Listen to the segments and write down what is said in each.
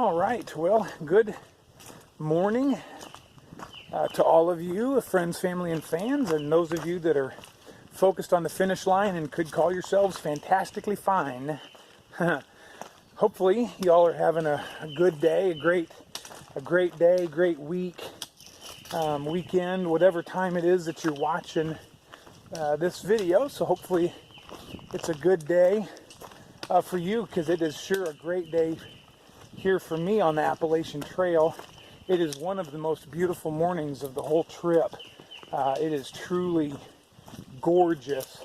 All right, well, good morning to all of you, friends, family, and fans, and those of you that are focused on the finish line and could call yourselves fantastically fine. Hopefully, y'all are having a good day, a great day, great week, weekend, whatever time it is that you're watching this video. So hopefully, it's a good day for you, because it is sure a great day here for me on the Appalachian Trail. It is one of the most beautiful mornings of the whole trip. It is truly gorgeous.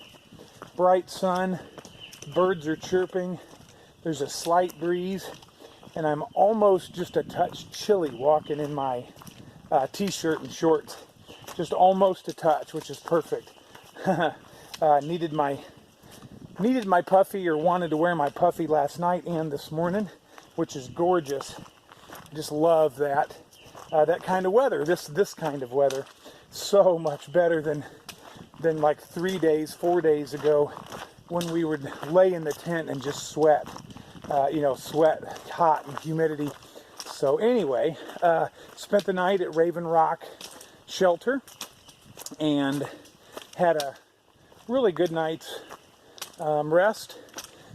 Bright sun, birds are chirping, there's a slight breeze, and I'm almost just a touch chilly walking in my t-shirt and shorts. Just almost a touch, which is perfect. Needed my puffy, or wanted to wear my puffy last night and this morning, which is gorgeous. I just love that kind of weather. This kind of weather, so much better than like 4 days ago, when we would lay in the tent and just sweat. Sweat, hot, and humidity. So anyway, spent the night at Raven Rock Shelter and had a really good night's rest.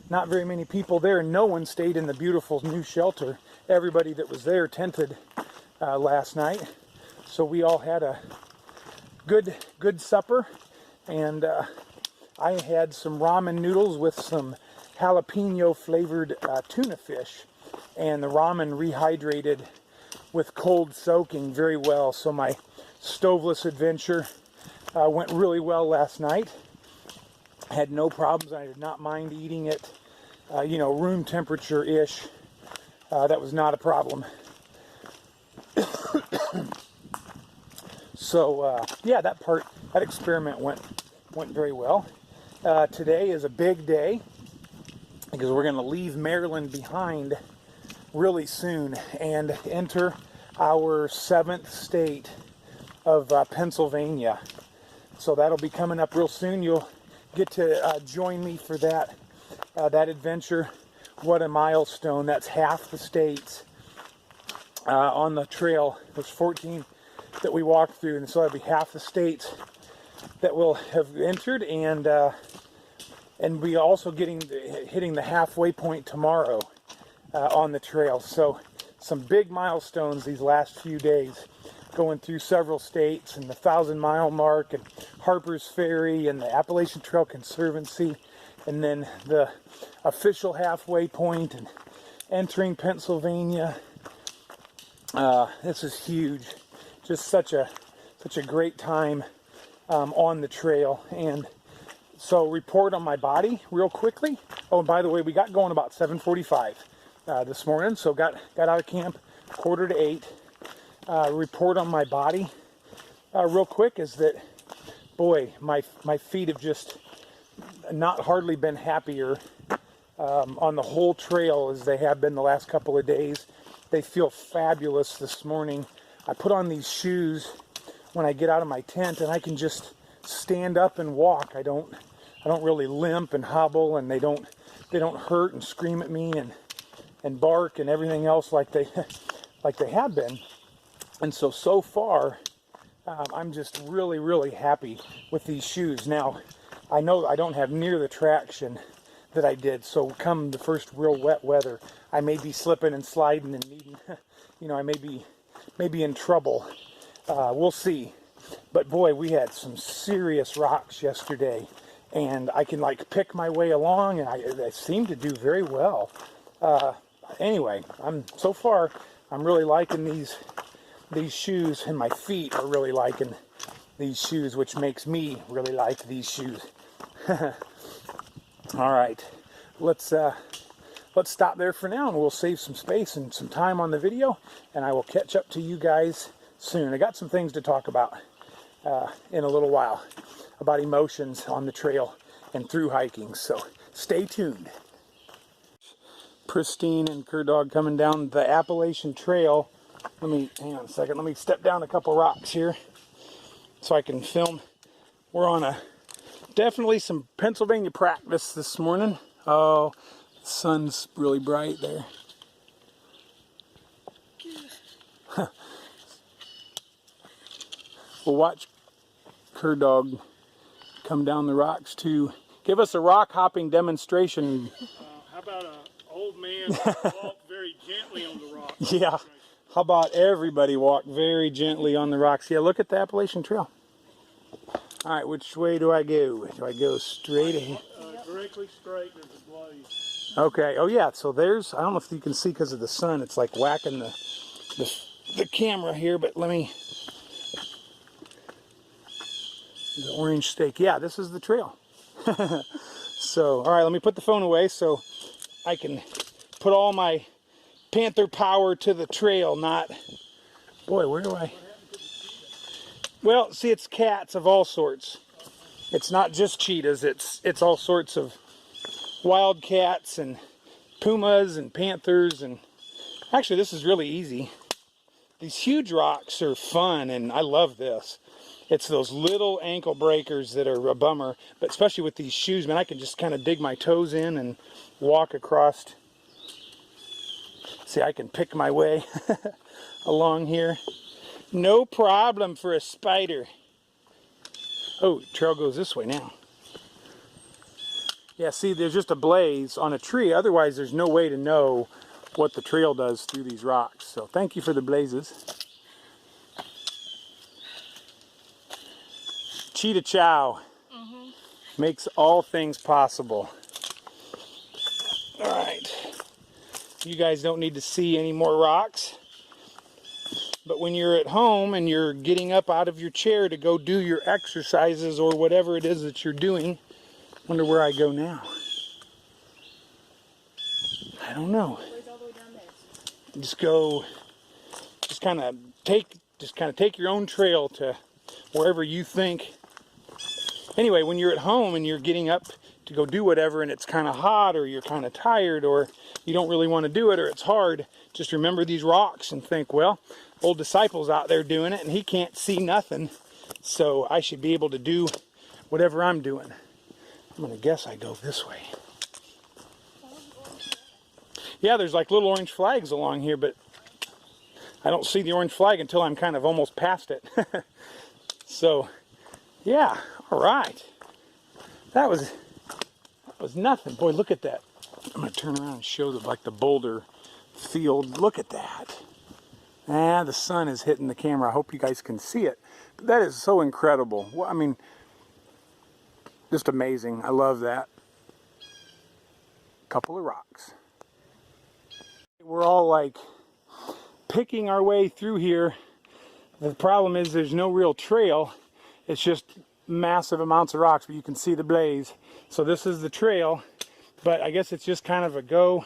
Not very many people there. No one stayed in the beautiful new shelter. Everybody that was there tented last night. So we all had a good supper, and I had some ramen noodles with some jalapeno flavored tuna fish, and the ramen rehydrated with cold soaking very well. So my stoveless adventure went really well last night. Had no problems. I did not mind eating it, room temperature-ish. That was not a problem. So, that experiment went very well. Today is a big day, because we're going to leave Maryland behind really soon and enter our 7th state of Pennsylvania. So that'll be coming up real soon. You'll get to join me for that adventure. What a milestone. That's half the states on the trail. There's 14 that we walked through, and so that'll be half the states that will have entered, and we also hitting the halfway point tomorrow on the trail. So some big milestones these last few days, going through several states, and the 1,000-mile mark, and Harper's Ferry, and the Appalachian Trail Conservancy, and then the official halfway point, and entering Pennsylvania. This is huge. Just such a great time on the trail. And so, report on my body real quickly. Oh, and by the way, we got going about 7:45 this morning. So got out of camp 7:45. Report on my body real quick is that, boy, my feet have just not hardly been happier on the whole trail as they have been the last couple of days. They feel fabulous this morning. I put on these shoes when I get out of my tent, and I can just stand up and walk. I don't really limp and hobble, and they don't hurt and scream at me and bark and everything else like they have been. And so far, I'm just really, really happy with these shoes. Now, I know I don't have near the traction that I did, so come the first real wet weather, I may be slipping and sliding and needing, I may be in trouble. We'll see. But boy, we had some serious rocks yesterday, and I can pick my way along, and I seem to do very well. Anyway, I'm really liking these shoes, and my feet are really liking these shoes, which makes me really like these shoes. All right, let's stop there for now, and we'll save some space and some time on the video, and I will catch up to you guys soon. I got some things to talk about in a little while, about emotions on the trail and through hiking, so stay tuned. Pristine and Cur-Dog coming down the Appalachian Trail. Hang on a second, let me step down a couple rocks here so I can film. We're on definitely some Pennsylvania practice this morning. Oh, the sun's really bright there. We'll watch Cur Dog come down the rocks to give us a rock hopping demonstration. How about an old man walk very gently on the rocks? Yeah. How about everybody walk very gently on the rocks? Yeah, look at the Appalachian Trail. All right, which way do I go? Do I go straight ahead? Directly straight to the blaze. Okay. Oh yeah. So there's, I don't know if you can see because of the sun. It's like whacking the camera here, but let me. The orange stake. Yeah, this is the trail. So, all right, let me put the phone away so I can put all my panther power to the trail. Not, boy, where do I? Well, see, it's cats of all sorts. It's not just cheetahs. It's all sorts of wild cats and pumas and panthers. And actually, this is really easy. These huge rocks are fun, and I love this. It's those little ankle breakers that are a bummer, but especially with these shoes, man, I can just kind of dig my toes in and walk across. See, I can pick my way along here. No problem for a spider. Oh, trail goes this way now. Yeah, see, there's just a blaze on a tree. Otherwise, there's no way to know what the trail does through these rocks. So thank you for the blazes. Cheetah chow makes all things possible. All right. You guys don't need to see any more rocks. But when you're at home and you're getting up out of your chair to go do your exercises or whatever it is that you're doing, wonder where I go now. I don't know. Just go, just kind of take your own trail to wherever you think. Anyway, when you're at home and you're getting up to go do whatever and it's kind of hot or you're kind of tired or you don't really want to do it or it's hard, just remember these rocks and think, well, old disciple's out there doing it and he can't see nothing, so I should be able to do whatever I'm doing. I'm going to guess I go this way. Yeah, there's like little orange flags along here, but I don't see the orange flag until I'm kind of almost past it. So, yeah, all right. That was nothing. Boy, look at that. I'm going to turn around and show the boulder field. Look at that. Ah, the sun is hitting the camera. I hope you guys can see it. But that is so incredible. Well, I mean, just amazing. I love that. Couple of rocks. We're all like picking our way through here. The problem is there's no real trail. It's just massive amounts of rocks, but you can see the blaze. So this is the trail, but I guess it's just kind of a go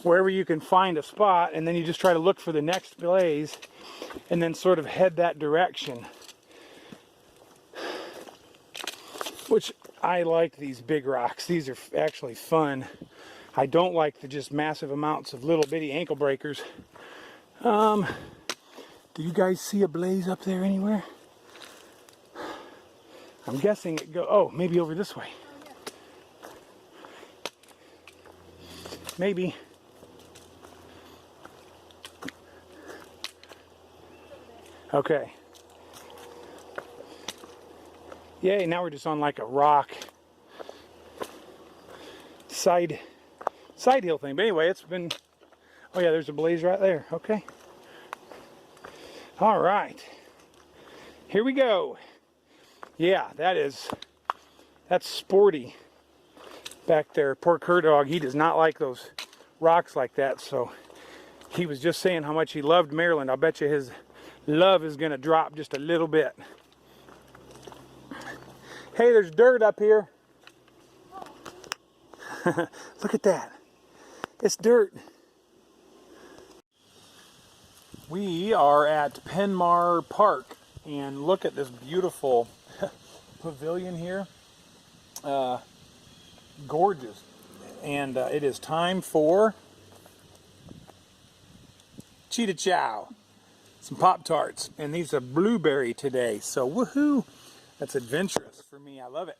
wherever you can find a spot, and then you just try to look for the next blaze and then sort of head that direction. Which I like these big rocks. These are actually fun. I don't like the just massive amounts of little bitty ankle breakers. Do you guys see a blaze up there anywhere? I'm guessing it oh, maybe over this way. Maybe. Okay. Yay, now we're just on like a rock side hill thing. But anyway, it's been, oh yeah, there's a blaze right there. Okay. All right. Here we go. Yeah, that's sporty back there. Poor Cur Dog, he does not like those rocks like that. So he was just saying how much he loved Maryland. I'll bet you his love is going to drop just a little bit. Hey, there's dirt up here. Look at that. It's dirt. We are at Penmar Park, and look at this beautiful pavilion here. Gorgeous. And it is time for cheetah chow. Some Pop-Tarts, and these are blueberry today, so woohoo! That's adventurous for me. I love it.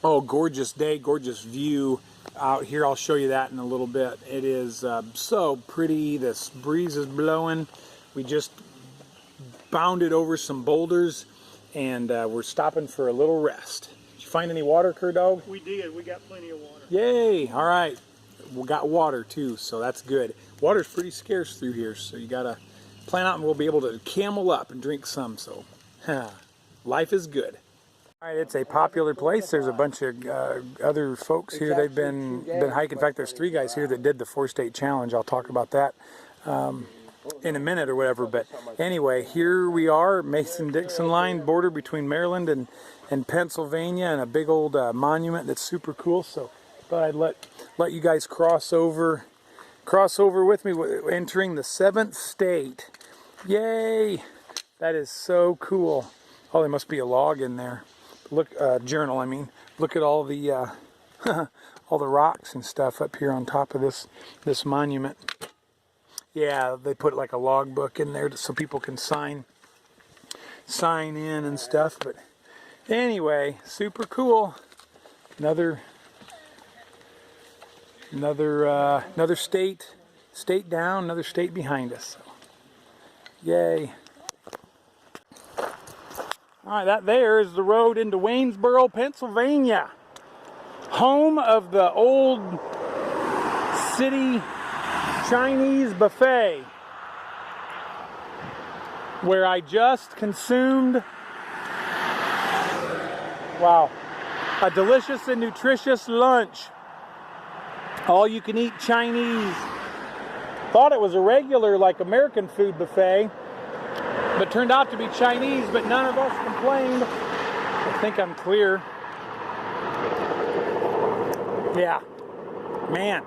Oh, gorgeous day, gorgeous view out here. I'll show you that in a little bit. It is so pretty. This breeze is blowing. We just bounded over some boulders, and we're stopping for a little rest. Did you find any water, Cur Dog? We did. We got plenty of water. Yay! All right. We got water too, so that's good. Water's pretty scarce through here, so you gotta plan out and we'll be able to camel up and drink some, so life is good. All right, it's a popular place. There's a bunch of other folks here. They've been hiking. In fact, there's 3 guys here that did the 4-state challenge. I'll talk about that in a minute or whatever. But anyway, here we are, MasonDixon Line, border between Maryland and Pennsylvania, and a big old monument that's super cool. So but I'd let you guys cross over with me, entering the 7th state. Yay! That is so cool. Oh, there must be a log in there. Look, journal, I mean. Look at all the all the rocks and stuff up here on top of this monument. Yeah, they put like a log book in there so people can sign in and stuff. But anyway, super cool. Another state down, another state behind us. So, yay. All right, that there is the road into Waynesboro, Pennsylvania, home of the old city Chinese buffet, where I just consumed, wow, a delicious and nutritious lunch. All you can eat Chinese. Thought it was a regular, like, American food buffet, but turned out to be Chinese, but none of us complained. I think I'm clear. Yeah, man.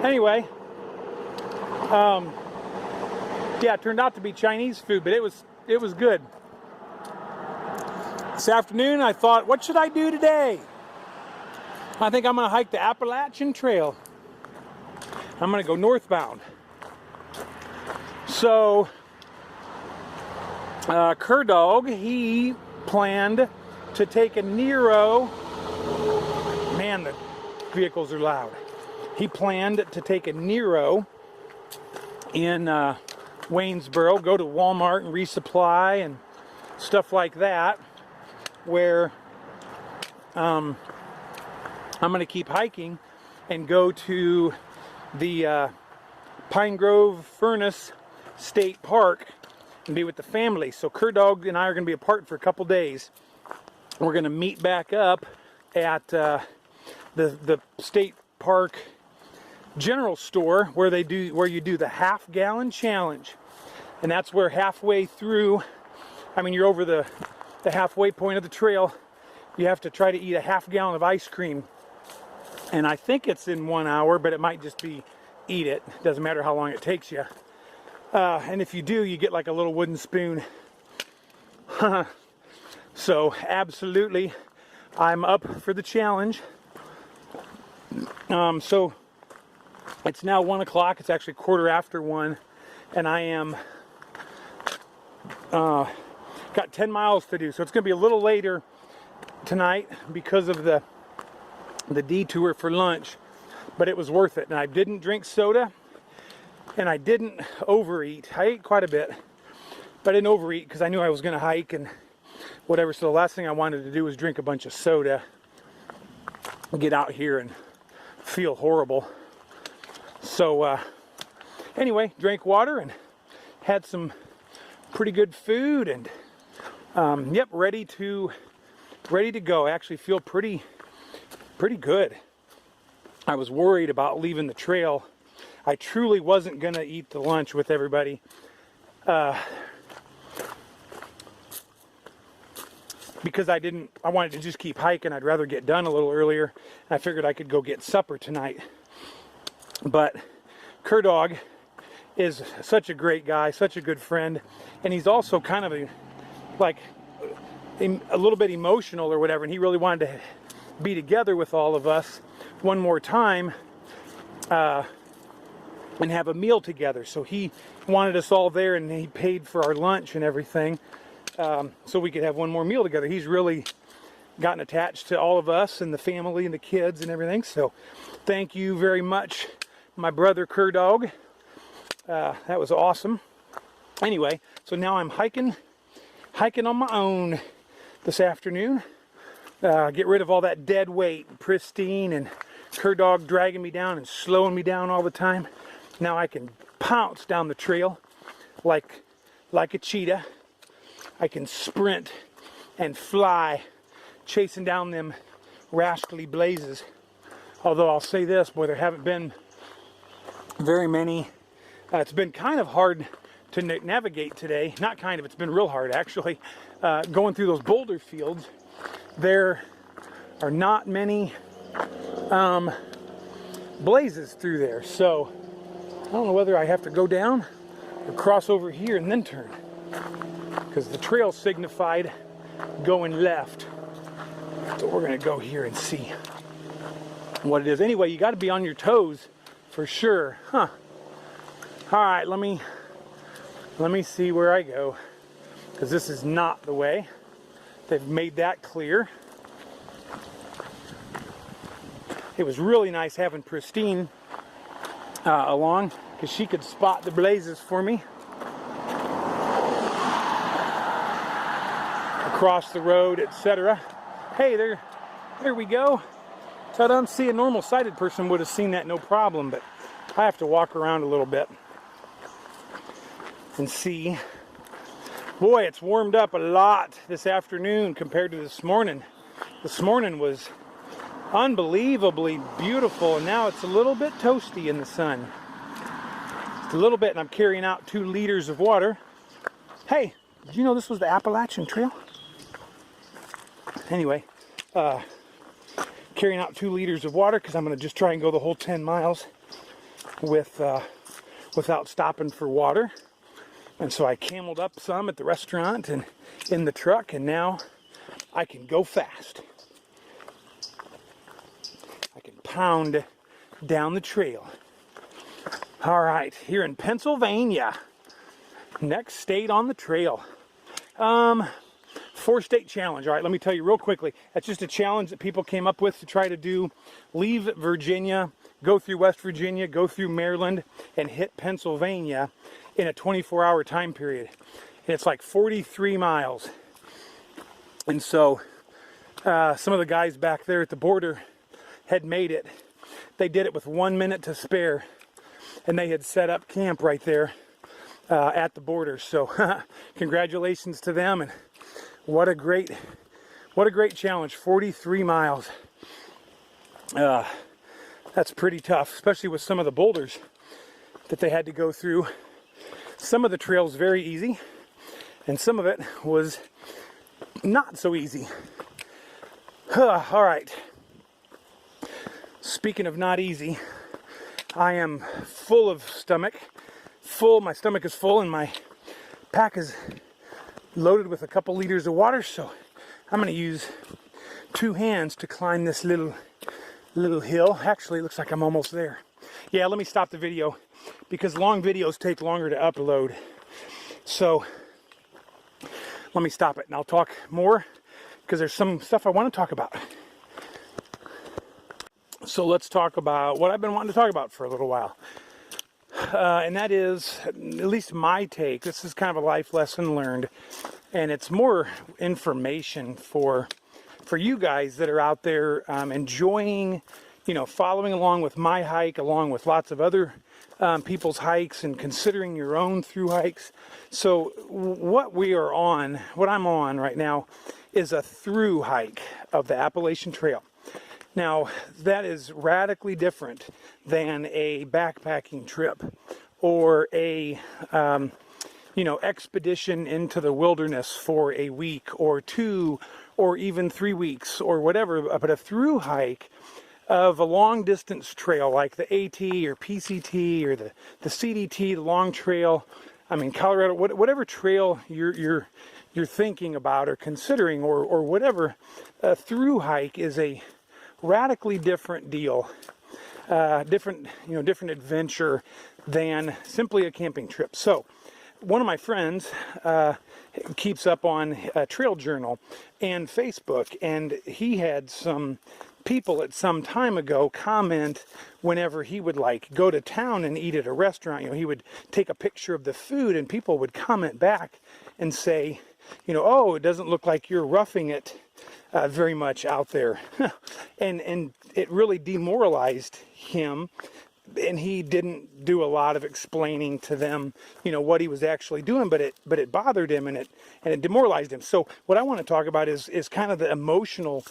Anyway, yeah, it turned out to be Chinese food, but it was good. This afternoon, I thought, what should I do today? I think I'm going to hike the Appalachian Trail. I'm going to go northbound. So, Cur Dog, he planned to take a Nero. Man, the vehicles are loud. He planned to take a Nero in Waynesboro, go to Walmart and resupply and stuff like that, where I'm going to keep hiking and go to the Pine Grove Furnace State Park and be with the family. So Cur Dog and I are going to be apart for a couple days. We're going to meet back up at the state park general store where you do the half-gallon challenge, and that's where halfway through, I mean, you're over the halfway point of the trail. You have to try to eat a half-gallon of ice cream, and I think it's in 1 hour, but it might just be eat it. Doesn't matter how long it takes you. And if you do, you get like a little wooden spoon. So absolutely, I'm up for the challenge. So it's now 1 o'clock. It's actually 1:15, and I am got 10 miles to do. So it's going to be a little later tonight because of the detour for lunch, but it was worth it. And I didn't drink soda, and I didn't overeat. I ate quite a bit, but I didn't overeat because I knew I was going to hike and whatever. So the last thing I wanted to do was drink a bunch of soda, get out here and feel horrible. So anyway, drank water and had some pretty good food, and yep, ready to go. I actually feel pretty good. I was worried about leaving the trail. I truly wasn't gonna eat the lunch with everybody. Because I wanted to just keep hiking. I'd rather get done a little earlier. I figured I could go get supper tonight. But Cur Dog is such a great guy, such a good friend, and he's also kind of a little bit emotional or whatever, and he really wanted to be together with all of us one more time and have a meal together. So he wanted us all there, and he paid for our lunch and everything, so we could have one more meal together. He's really gotten attached to all of us and the family and the kids and everything. So thank you very much, my brother Cur Dog. That was awesome. Anyway, so now I'm hiking on my own this afternoon. Get rid of all that dead weight, pristine, and her dog dragging me down and slowing me down all the time. Now I can pounce down the trail like a cheetah. I can sprint and fly, chasing down them rascally blazes. Although I'll say this, boy, there haven't been very many. It's been kind of hard to navigate today. Not kind of, it's been real hard actually. Going through those boulder fields, there are not many blazes through there. So I don't know whether I have to go down or cross over here and then turn, because the trail signified going left. So we're gonna go here and see what it is. Anyway, you got to be on your toes for sure, huh? All right, let me see where I go, because this is not the way. They've made that clear. It was really nice having Pristine along, because she could spot the blazes for me across the road, etc. Hey, there we go. Ta-da! See, a normal sighted person would have seen that no problem, but I have to walk around a little bit and see. Boy, it's warmed up a lot this afternoon compared to this morning. This morning was unbelievably beautiful, and now it's a little bit toasty in the sun. Just a little bit, and I'm carrying out 2 liters of water. Hey, did you know this was the Appalachian Trail? Anyway, carrying out 2 liters of water because I'm going to just try and go the whole 10 miles without stopping for water. And so I cameled up some at the restaurant and in the truck, and now I can go fast. I can pound down the trail. All right, here in Pennsylvania, next state on the trail. 4-state challenge. All right, let me tell you real quickly. That's just a challenge that people came up with to try to do. Leave Virginia, go through West Virginia, go through Maryland, and hit Pennsylvania in a 24-hour time period. And it's like 43 miles. And so some of the guys back there at the border had made it. They did it with 1 minute to spare, and they had set up camp right there at the border. So congratulations to them, and what a great challenge. 43 miles. That's pretty tough, especially with some of the boulders that they had to go through. Some of the trails very easy, and some of it was not so easy. All right. Speaking of not easy, I am full of stomach. My stomach is full, and my pack is loaded with a couple liters of water, so I'm going to use 2 hands to climb this little hill. Actually, it looks like I'm almost there. Yeah, let me stop the video because long videos take longer to upload. So let me stop it, and I'll talk more because there's some stuff I want to talk about. So let's talk about what I've been wanting to talk about for a little while. And that is, at least my take, this is kind of a life lesson learned, and it's more information for you guys that are out there enjoying, following along with my hike, along with lots of other people's hikes, and considering your own through hikes. So what I'm on right now is a through hike of the Appalachian Trail. Now, that is radically different than a backpacking trip or a, expedition into the wilderness for a week or 2 or even 3 weeks or whatever. But a through hike of a long distance trail like the AT or PCT or the CDT, the long trail, Colorado, whatever trail you're thinking about or considering or whatever, a through hike is a radically different deal, different adventure than simply a camping trip. So one of my friends keeps up on Trail Journal and Facebook, and he had some people at some time ago comment whenever he would like go to town and eat at a restaurant. He would take a picture of the food, and people would comment back and say, oh, it doesn't look like you're roughing it very much out there. and it really demoralized him, and he didn't do a lot of explaining to them, what he was actually doing, but it bothered him, and it demoralized him. So what I want to talk about is kind of the emotional,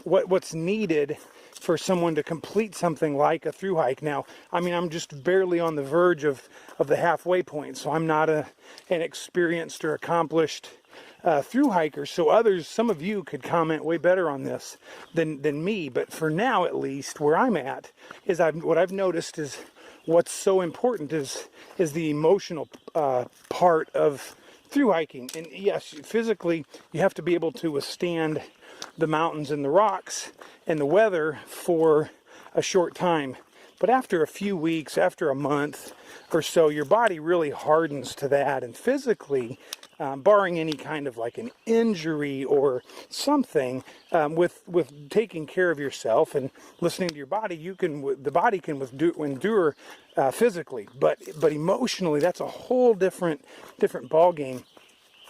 what's needed for someone to complete something like a thru hike. Now, I'm just barely on the verge of the halfway point, so I'm not an experienced or accomplished thru hiker. So some of you could comment way better on this than me. But for now, at least, where I'm at is what I've noticed is what's so important is the emotional part of thru hiking. And yes, physically, you have to be able to withstand the mountains and the rocks and the weather for a short time. But after a few weeks, after a month or so, your body really hardens to that. And physically, barring any kind of like an injury or something, with taking care of yourself and listening to your body, the body can endure physically. But emotionally, that's a whole different ball game.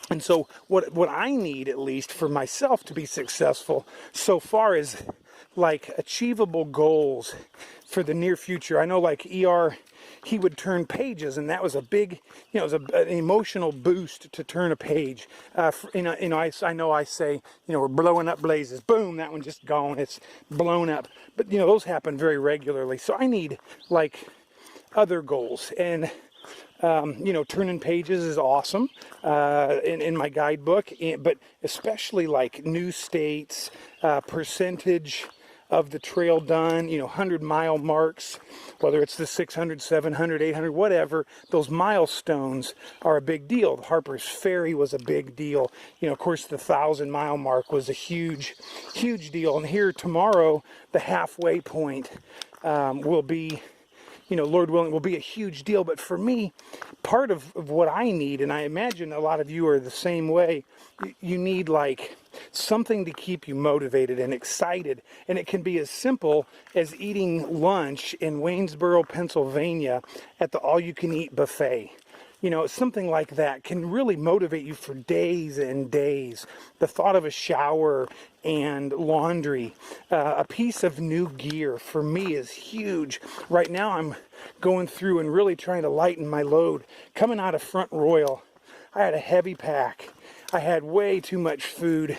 And so what I need, at least for myself, to be successful so far is like achievable goals for the near future. I know like ER, he would turn pages, and that was a big, it was an emotional boost to turn a page. I know I say, we're blowing up blazes. Boom, that one just gone. It's blown up. But, those happen very regularly. So I need like other goals. And turning pages is awesome in my guidebook, but especially like new states, percentage of the trail done, 100-mile marks, whether it's the 600, 700, 800, whatever, those milestones are a big deal. The Harper's Ferry was a big deal. Of course, the 1,000-mile mark was a huge, huge deal. And here tomorrow, the halfway point will be, Lord willing, will be a huge deal. But for me, part of what I need, and I imagine a lot of you are the same way, you need like something to keep you motivated and excited. And it can be as simple as eating lunch in Waynesboro, Pennsylvania at the all-you-can-eat buffet. Something like that can really motivate you for days and days. The thought of a shower and laundry, a piece of new gear for me is huge. Right now I'm going through and really trying to lighten my load. Coming out of Front Royal, I had a heavy pack. I had way too much food.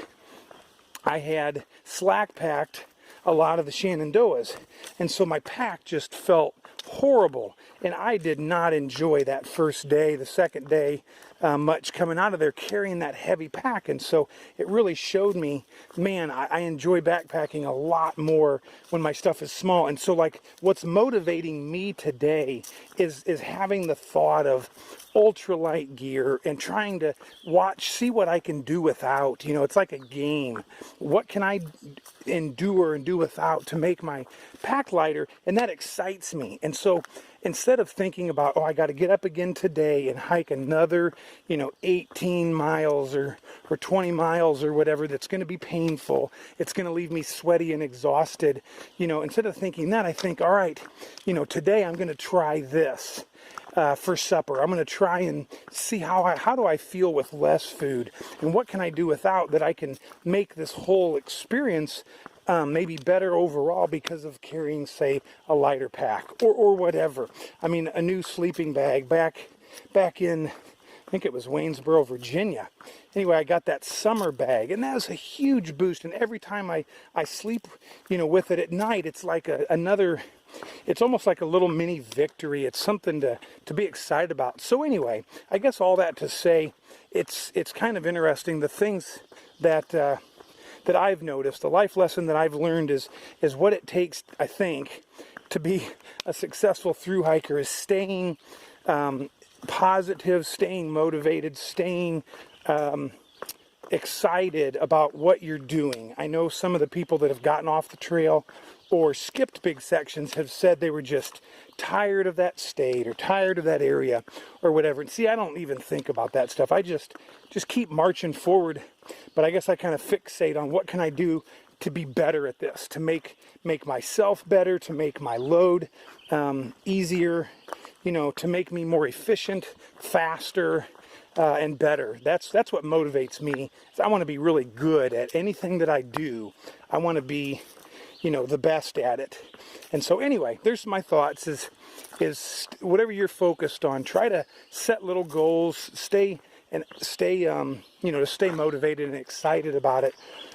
I had slack packed a lot of the Shenandoahs, and so my pack just felt horrible, and I did not enjoy that first day, the second day, much coming out of there carrying that heavy pack. And so it really showed me, man, I enjoy backpacking a lot more when my stuff is small. And so like what's motivating me today is having the thought of ultralight gear and trying to see what I can do without. It's like a game. What can I endure and do without to make my pack lighter? And that excites me. And so instead of thinking about, I got to get up again today and hike another, 18 miles or 20 miles or whatever, that's going to be painful, it's going to leave me sweaty and exhausted, instead of thinking that, I think, all right, today I'm going to try this for supper. I'm going to try and see how do I feel with less food, and what can I do without that I can make this whole experience maybe better overall because of carrying, say, a lighter pack or whatever. A new sleeping bag back in, I think it was Waynesboro, Virginia. Anyway, I got that summer bag, and that was a huge boost. And every time I sleep, with it at night, it's like it's almost like a little mini victory. It's something to be excited about. So anyway, I guess all that to say, it's kind of interesting. The things that I've noticed, the life lesson that I've learned is what it takes, I think, to be a successful thru hiker is staying positive, staying motivated, staying excited about what you're doing. I know some of the people that have gotten off the trail or skipped big sections have said they were just tired of that state or tired of that area or whatever. And see, I don't even think about that stuff. I just keep marching forward. But I guess I kind of fixate on what can I do to be better at this, to make myself better, to make my load easier, you know, to make me more efficient, faster, and better. That's what motivates me. I want to be really good at anything that I do. I want to be, you know, the best at it. And so anyway, there's my thoughts is whatever you're focused on, try to set little goals, stay you know, to stay motivated and excited about it,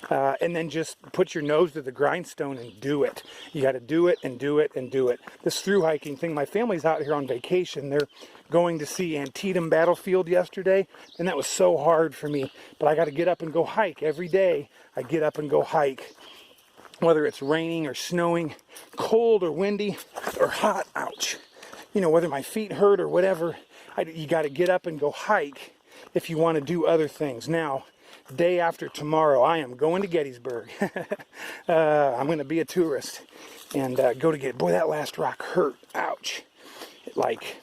and then just put your nose to the grindstone and do it. You got to do it and do it and do it. This through hiking thing, my family's out here on vacation. They're going to see Antietam Battlefield yesterday, and that was so hard for me. But I got to get up and go hike every day. I get up and go hike, whether it's raining or snowing, cold or windy or hot. Ouch. You know, whether my feet hurt or whatever, you got to get up and go hike if you want to do other things. Now, day after tomorrow, I am going to Gettysburg. I'm going to be a tourist and go to get, boy, that last rock hurt. Ouch. It like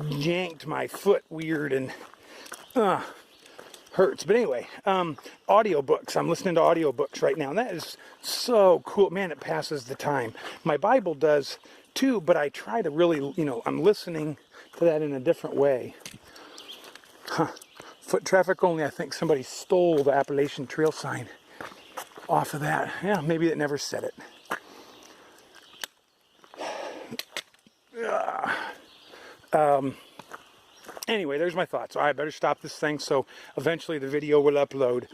yanked my foot weird and hurts. But anyway, audiobooks. I'm listening to audiobooks right now, and that is so cool. Man, it passes the time. My Bible does too, but I try to really, you know, I'm listening to that in a different way. Foot traffic only. I think somebody stole the Appalachian Trail sign off of that. Yeah, maybe it never said it. Anyway, there's my thoughts. I better stop this thing so eventually the video will upload.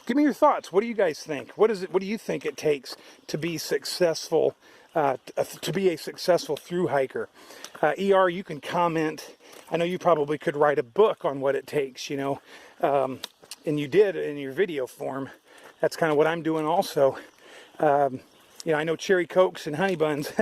Give me your thoughts. What do you guys think? What do you think it takes to be successful, to be a successful through hiker? ER, you can comment. I know you probably could write a book on what it takes, you know, and you did in your video form. That's kind of what I'm doing also. You know, I know cherry cokes and honey buns.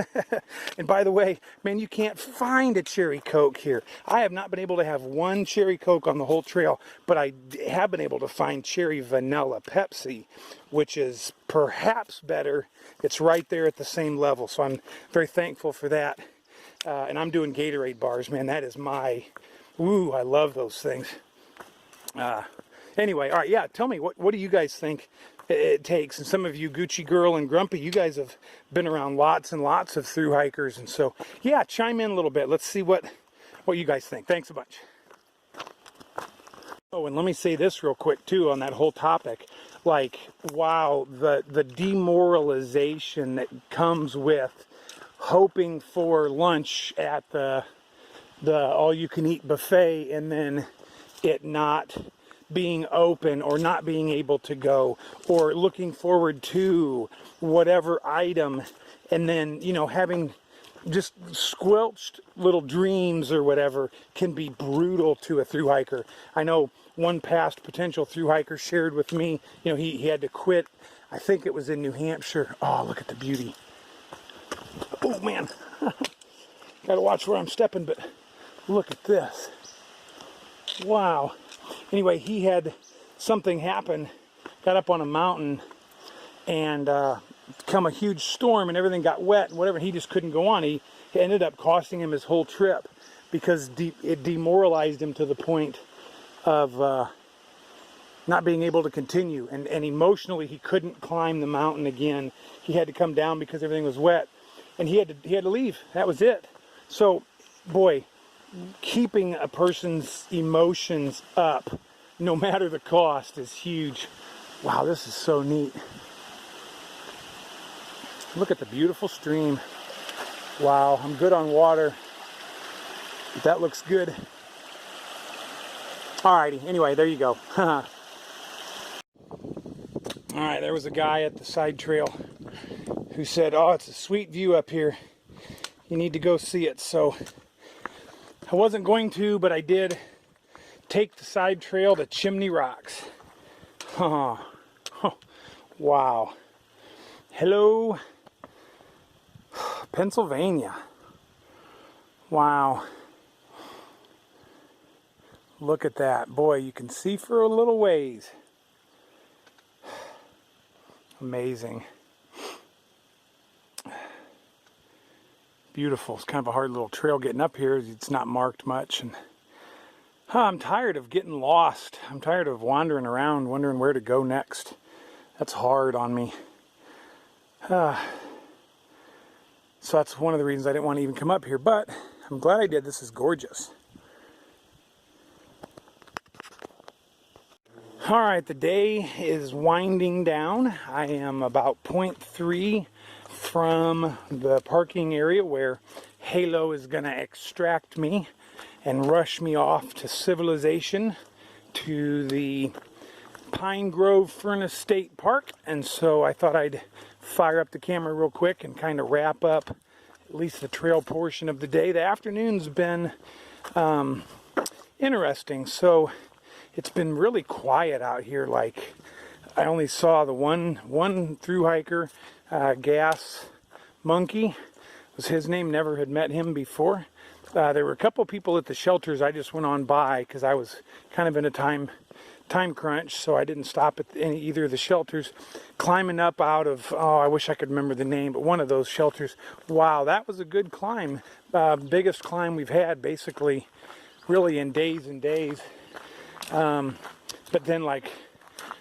And by the way, man, you can't find a cherry coke here. I have not been able to have one cherry coke on the whole trail, but I have been able to find cherry vanilla Pepsi, which is perhaps better. It's right there at the same level, so I'm very thankful for that. And I'm doing Gatorade bars, man. That is my, I love those things. Anyway, all right, yeah, tell me, what do you guys think it takes? And some of you, Gucci Girl and Grumpy, you guys have been around lots and lots of through hikers. And so, yeah, chime in a little bit. Let's see what you guys think. Thanks a bunch. Oh, and let me say this real quick, too, on that whole topic. Like, wow, the demoralization that comes with hoping for lunch at the all-you-can-eat buffet and then it not being open or not being able to go, or looking forward to whatever item and then, you know, having just squelched little dreams or whatever can be brutal to a through hiker. I know one past potential through hiker shared with me, you know, he had to quit. I think it was in New Hampshire. Oh, look at the beauty. Oh man, gotta watch where I'm stepping, but look at this. Wow. Anyway, he had something happen, got up on a mountain and come a huge storm and everything got wet and whatever. He just couldn't go on. He ended up costing him his whole trip because it demoralized him to the point of not being able to continue. And emotionally, he couldn't climb the mountain again. He had to come down because everything was wet. And he had to leave. That was it. So, boy, keeping a person's emotions up, no matter the cost, is huge. Wow, this is so neat. Look at the beautiful stream. Wow, I'm good on water. That looks good. Alrighty, anyway, there you go. Alright, there was a guy at the side trail who said, oh, it's a sweet view up here. You need to go see it. So I wasn't going to, but I did take the side trail to Chimney Rocks. Oh, wow. Hello, Pennsylvania. Wow. Look at that. Boy, you can see for a little ways. Amazing. Beautiful. It's kind of a hard little trail getting up here. It's not marked much. And I'm tired of getting lost. I'm tired of wandering around, wondering where to go next. That's hard on me. So that's one of the reasons I didn't want to even come up here. But I'm glad I did. This is gorgeous. All right, the day is winding down. I am about 0.3 from the parking area where Halo is going to extract me and rush me off to civilization to the Pine Grove Furnace State Park. And so I thought I'd fire up the camera real quick and kind of wrap up at least the trail portion of the day. The afternoon's been interesting. So it's been really quiet out here. Like, I only saw the one through hiker, Gas Monkey was his name. Never had met him before. There were a couple people at the shelters I just went on by because I was kind of in a time crunch, so I didn't stop at either of the shelters. Climbing up out of, I wish I could remember the name, but one of those shelters. Wow, that was a good climb. Biggest climb we've had basically really in days and days. But then, like,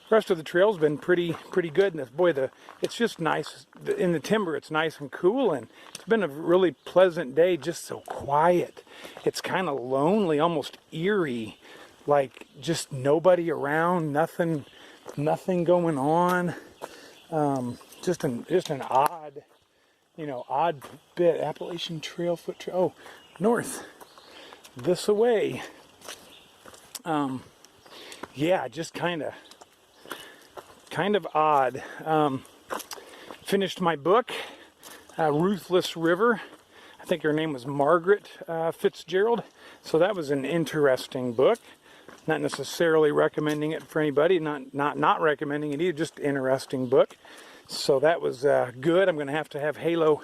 the rest of the trail's been pretty good. And boy, it's just nice in the timber. It's nice and cool, and it's been a really pleasant day. Just so quiet. It's kind of lonely, almost eerie. Like, just nobody around, nothing going on. Just an odd, odd bit. Appalachian Trail, foot trail. Oh, north, this away. Yeah, just kind of odd. Finished my book, Ruthless River. I think her name was Margaret Fitzgerald. So that was an interesting book. Not necessarily recommending it for anybody. Not recommending it either. Just interesting book. So that was good. I'm going to have Halo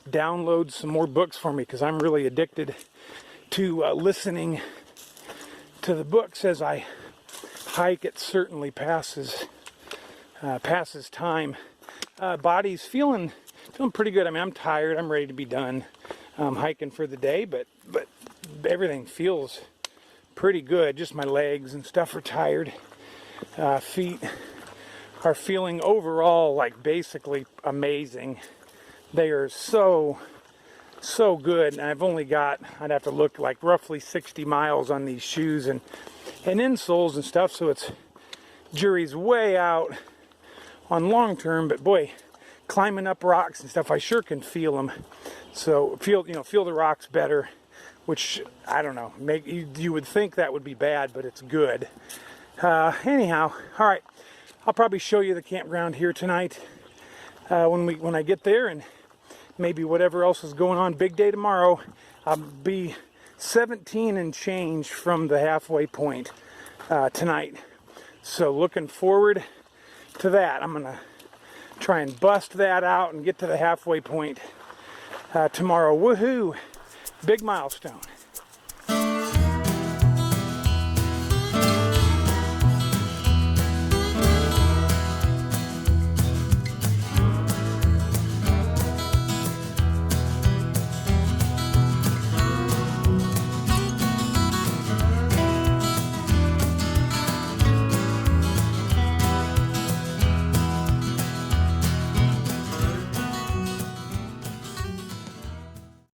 download some more books for me because I'm really addicted to listening to the books as I hike. It certainly passes time. Body's feeling pretty good. I mean, I'm tired. I'm ready to be done hiking for the day, but everything feels pretty good. Just my legs and stuff are tired. Feet are feeling overall like basically amazing. They are so good. And I've only got, I'd have to look, like roughly 60 miles on these shoes and insoles and stuff. So it's jury's way out on long term, but boy, climbing up rocks and stuff, I sure can feel them. So feel the rocks better, which I don't know, you would think that would be bad, but it's good. Anyhow, all right, I'll probably show you the campground here tonight when I get there, and maybe whatever else is going on. Big day tomorrow. I'll be 17 and change from the halfway point tonight. So looking forward to that. I'm gonna try and bust that out and get to the halfway point tomorrow. Woohoo! Big milestone.